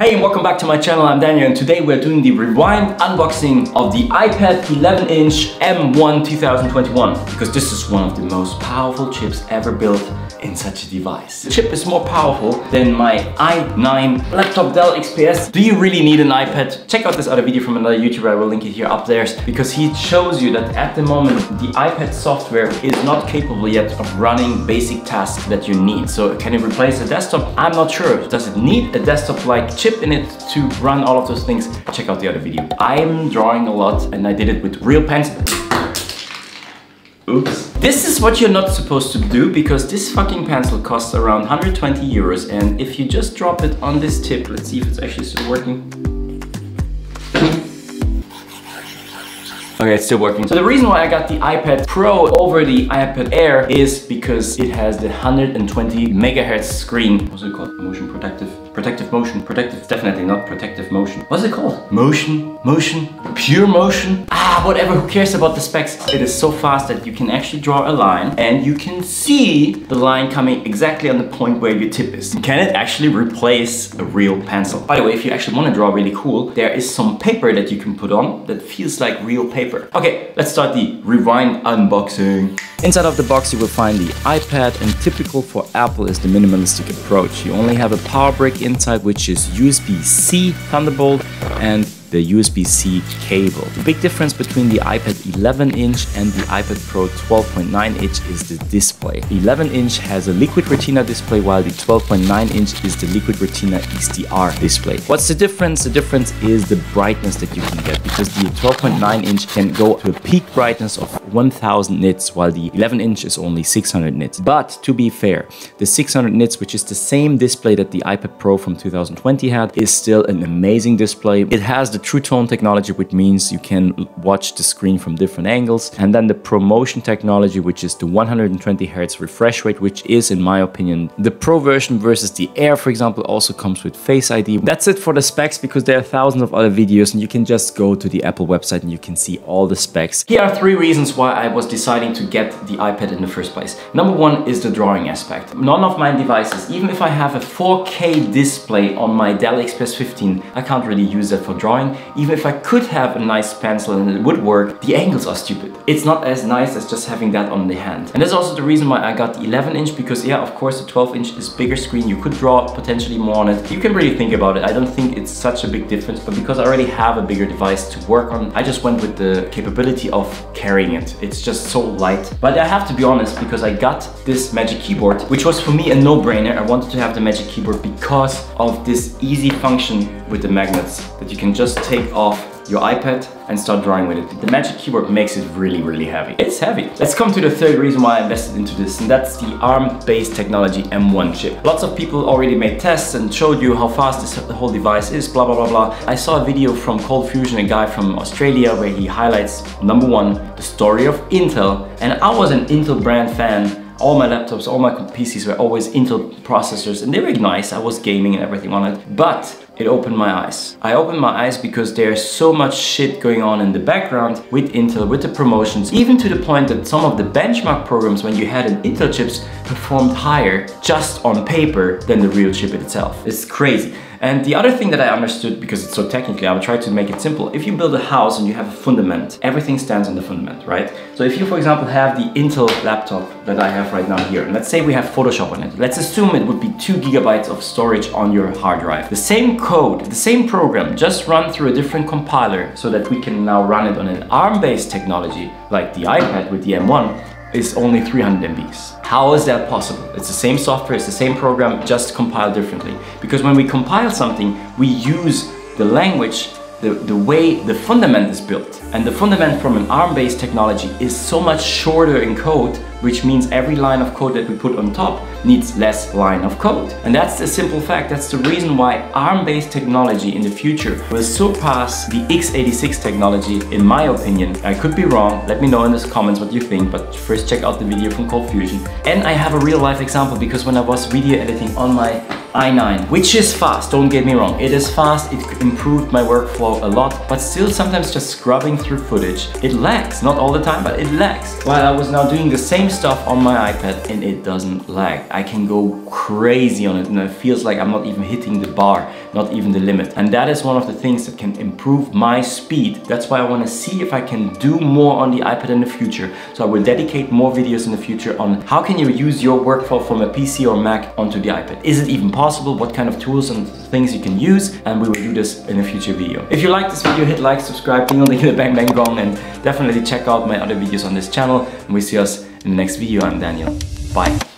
Hey and welcome back to my channel, I'm Daniel, and today we're doing the rewind unboxing of the iPad 11-inch M1 2021 because this is one of the most powerful chips ever built in such a device. The chip is more powerful than my i9 laptop Dell XPS. Do you really need an iPad? Check out this other video from another YouTuber, I will link it here up there, because he shows you that at the moment the iPad software is not capable yet of running basic tasks that you need. So can it replace a desktop? I'm not sure. Does it need a desktop-like chip in it to run all of those things? Check out the other video. I'm drawing a lot and I did it with real pens. Oops. This is what you're not supposed to do because this fucking pencil costs around 120 euros, and if you just drop it on this tip, let's see if it's actually still working. Okay, it's still working. So the reason why I got the iPad Pro over the iPad Air is because it has the 120 megahertz screen. What's it called? Motion protective motion. Protective, definitely not protective motion. What's it called? Motion, pure motion. Whatever, who cares about the specs? It is so fast that you can actually draw a line and you can see the line coming exactly on the point where your tip is. Can it actually replace a real pencil? By the way, if you actually want to draw really cool, there is some paper that you can put on that feels like real paper. Okay, let's start the rewind unboxing. Inside of the box you will find the iPad, and typical for Apple is the minimalistic approach. You only have a power brick inside, which is USB-C Thunderbolt and the USB-C cable. The big difference between the iPad 11-inch and the iPad Pro 12.9-inch is the display. The 11-inch has a Liquid Retina display, while the 12.9-inch is the Liquid Retina XDR display. What's the difference? The difference is the brightness that you can get, because the 12.9-inch can go to a peak brightness of 1000 nits, while the 11-inch is only 600 nits. But to be fair, the 600 nits, which is the same display that the iPad Pro from 2020 had, is still an amazing display. It has the True Tone technology, which means you can watch the screen from different angles, and then the ProMotion technology, which is the 120 Hz refresh rate, which is, in my opinion, the Pro version versus the Air, for example, also comes with Face ID. That's it for the specs, because there are thousands of other videos and you can just go to the Apple website and you can see all the specs. Here are 3 reasons why I was deciding to get the iPad in the first place. Number 1 is the drawing aspect. None of my devices, even if I have a 4K display on my Dell XPS 15, I can't really use that for drawing. Even if I could have a nice pencil and it would work, the angles are stupid. It's not as nice as just having that on the hand. And that's also the reason why I got the 11-inch, because yeah, of course the 12-inch is bigger screen. You could draw potentially more on it. You can really think about it. I don't think it's such a big difference, but because I already have a bigger device to work on, I just went with the capability of carrying it. It's just so light. But I have to be honest, because I got this Magic Keyboard, which was for me a no-brainer. I wanted to have the Magic Keyboard because of this easy function with the magnets, that you can just take off your iPad and start drawing with it. The Magic Keyboard makes it really, really heavy. It's heavy. Let's come to the third reason why I invested into this, and that's the ARM-based technology M1 chip. Lots of people already made tests and showed you how fast the whole device is, blah, blah, blah, blah. I saw a video from Cold Fusion, a guy from Australia, where he highlights, number 1, the story of Intel. And I was an Intel brand fan. All my laptops, all my PCs were always Intel processors, and they were nice. I was gaming and everything on it, but it opened my eyes. I opened my eyes because there's so much shit going on in the background with Intel, with the promotions, even to the point that some of the benchmark programs, when you had an Intel chips, performed higher just on paper than the real chip itself. It's crazy. And the other thing that I understood, because it's so technically, I will try to make it simple. If you build a house and you have a fundament, everything stands on the fundament, right? So if you, for example, have the Intel laptop that I have right now here, and let's say we have Photoshop on it. Let's assume it would be 2 GB of storage on your hard drive. The same code, the same program, just run through a different compiler so that we can now run it on an ARM-based technology, like the iPad with the M1, is only 300 MBs. How is that possible? It's the same software, it's the same program, just compiled differently. Because when we compile something, we use the language, the way the fundament is built. And the fundament from an ARM-based technology is so much shorter in code, which means every line of code that we put on top needs less line of code. And that's the simple fact. That's the reason why ARM-based technology in the future will surpass the x86 technology, in my opinion. I could be wrong. Let me know in the comments what you think, but first check out the video from Cold Fusion. And I have a real life example, because when I was video editing on my i9, which is fast, don't get me wrong, it is fast, it improved my workflow a lot, but still sometimes just scrubbing through footage, it lags. Not all the time, but it lags. While I was now doing the same same stuff on my iPad and it doesn't lag. I can go crazy on it and it feels like I'm not even hitting the bar, not even the limit. And that is one of the things that can improve my speed. That's why I want to see if I can do more on the iPad in the future. So I will dedicate more videos in the future on how can you use your workflow from a PC or Mac onto the iPad. Is it even possible? What kind of tools and things you can use? And we will do this in a future video. If you like this video, hit like, subscribe, ding ding the bang bang gong, and definitely check out my other videos on this channel. And we see us in the next video. I'm Daniel. Bye.